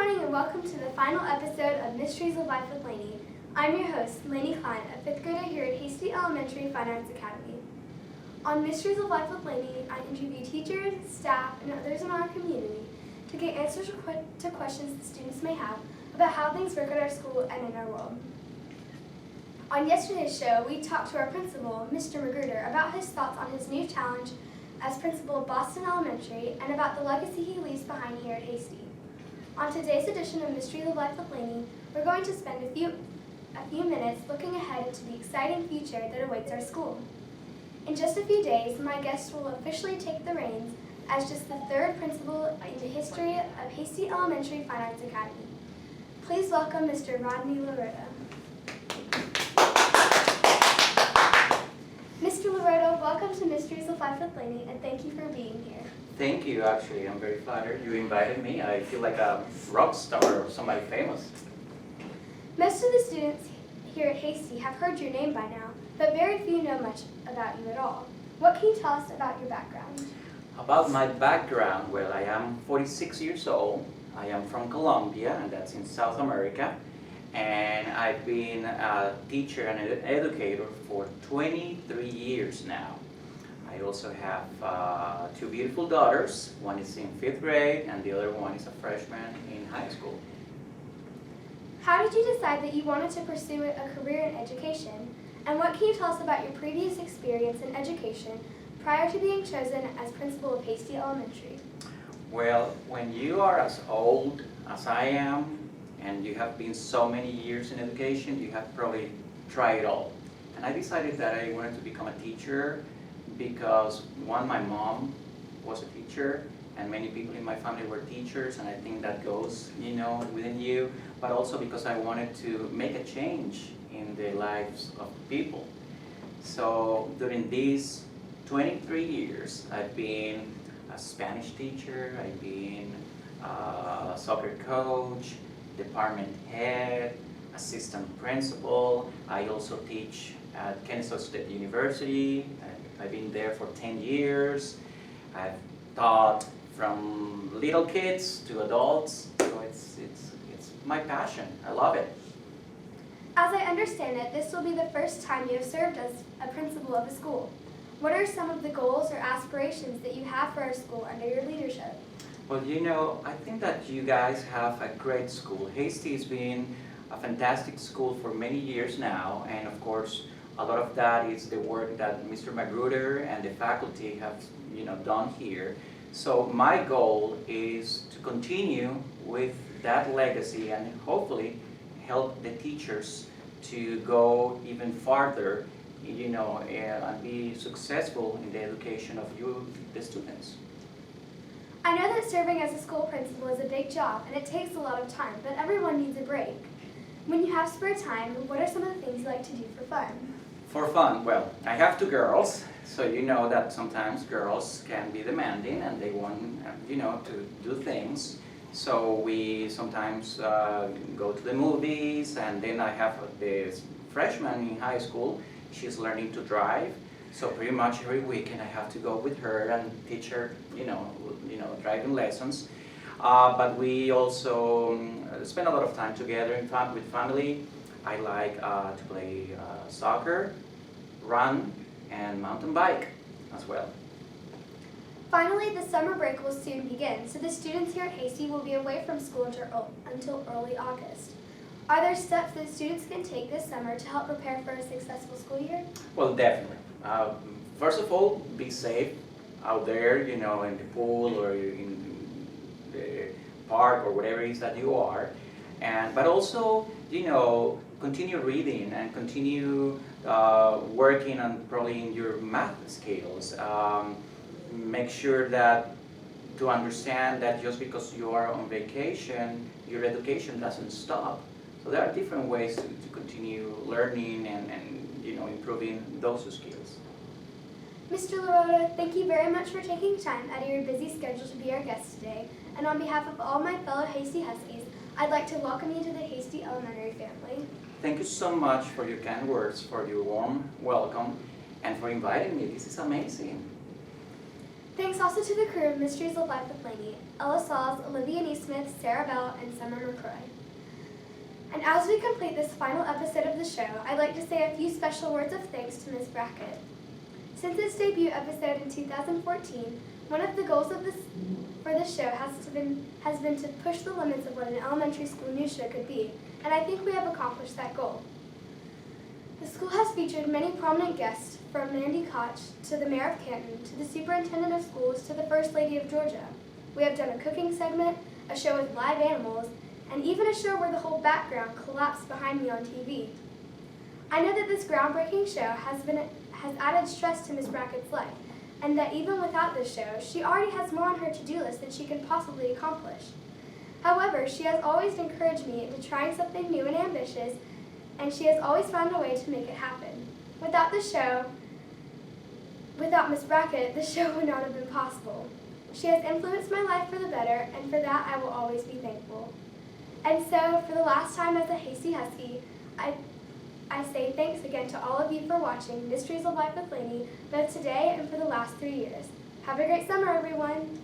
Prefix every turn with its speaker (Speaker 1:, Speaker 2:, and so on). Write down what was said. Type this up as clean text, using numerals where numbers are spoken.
Speaker 1: morning and welcome to the final episode of Mysteries of Life with Laney. I'm your host, Laney Cline, a 5th grader here at Hasty Elementary Fine Arts Academy. On Mysteries of Life with Laney, I interview teachers, staff, and others in our community to get answers to questions the students may have about how things work at our school and in our world. On yesterday's show, we talked to our principal, Mr. Magruder, about his thoughts on his new challenge as principal of Boston Elementary and about the legacy he leaves behind here at Hasty. On today's edition of Mysteries of Life with Laney, we're going to spend a few minutes looking ahead into the exciting future that awaits our school. In just a few days, my guest will officially take the reins as just the 3rd principal in the history of Hasty Elementary Fine Arts Academy. Please welcome Mr. Rodney Larrotta. Mr. Larrotta, welcome to Mysteries of Life with Laney, and thank you for being here.
Speaker 2: Thank you, actually. I'm very flattered you invited me. I feel like a rock star or somebody famous.
Speaker 1: Most of the students here at Hasty have heard your name by now, but very few know much about you at all. What can you tell us about your background?
Speaker 2: About my background, well, I am 46 years old. I am from Colombia, and that's in South America. And I've been a teacher and an educator for 23 years now. I also have 2 beautiful daughters. One is in 5th grade and the other one is a freshman in high school.
Speaker 1: How did you decide that you wanted to pursue a career in education? And what can you tell us about your previous experience in education prior to being chosen as principal of Hasty Elementary?
Speaker 2: Well, when you are as old as I am, and you have been so many years in education, you have probably tried it all. And I decided that I wanted to become a teacher because, one, my mom was a teacher, and many people in my family were teachers, and I think that goes, within you, but also because I wanted to make a change in the lives of people. So during these 23 years, I've been a Spanish teacher, I've been a soccer coach, department head, assistant principal. I also teach at Kennesaw State University. I've been there for 10 years. I've taught from little kids to adults, so it's my passion. I love it.
Speaker 1: As I understand it, this will be the first time you have served as a principal of a school. What are some of the goals or aspirations that you have for our school under your leadership?
Speaker 2: Well, I think that you guys have a great school. Hasty has been a fantastic school for many years now, and of course, a lot of that is the work that Mr. Magruder and the faculty have, done here. So my goal is to continue with that legacy and hopefully help the teachers to go even farther, and be successful in the education of you, the students.
Speaker 1: I know that serving as a school principal is a big job and it takes a lot of time, but everyone needs a break. When you have spare time, what are some of the things you like to do for fun?
Speaker 2: For fun, well, I have 2 girls, so you know that sometimes girls can be demanding and they want, to do things. So we sometimes go to the movies, and then I have this freshman in high school. She's learning to drive. So pretty much every weekend I have to go with her and teach her, driving lessons. But we also spend a lot of time together with family. I like to play soccer, run, and mountain bike as well.
Speaker 1: Finally, the summer break will soon begin, so the students here at Hasty will be away from school until early August. Are there steps that students can take this summer to help prepare for a successful school year?
Speaker 2: Well, definitely. First of all, be safe out there, in the pool or in the park or whatever it is that you are. But also, continue reading and continue working on probably in your math skills. Make sure that to understand that just because you are on vacation, your education doesn't stop. So there are different ways to continue learning and improving those skills.
Speaker 1: Mr. Larrotta, thank you very much for taking time out of your busy schedule to be our guest today. And on behalf of all my fellow Hasty Huskies, I'd like to welcome you to the Hasty Elementary family.
Speaker 2: Thank you so much for your kind words, for your warm welcome, and for inviting me. This is amazing.
Speaker 1: Thanks also to the crew of Mysteries of Life with Laney, Ella Sauls, Olivia Neesmith, Sarah Bell, and Summer McCroy. And as we complete this final episode of the show, I'd like to say a few special words of thanks to Ms. Brackett. Since its debut episode in 2014, one of the goals for this show has been to push the limits of what an elementary school news show could be, and I think we have accomplished that goal. The school has featured many prominent guests, from Mandy Koch to the Mayor of Canton, to the Superintendent of Schools, to the First Lady of Georgia. We have done a cooking segment, a show with live animals, and even a show where the whole background collapsed behind me on TV. I know that this groundbreaking show has added stress to Ms. Brackett's life, and that even without this show, she already has more on her to-do list than she can possibly accomplish. However, she has always encouraged me into trying something new and ambitious, and she has always found a way to make it happen. Without Ms. Brackett, the show would not have been possible. She has influenced my life for the better, and for that I will always be thankful. And so, for the last time as a Hasty Husky, I say thanks again to all of you for watching Mysteries of Life with Laney, both today and for the last 3 years. Have a great summer, everyone!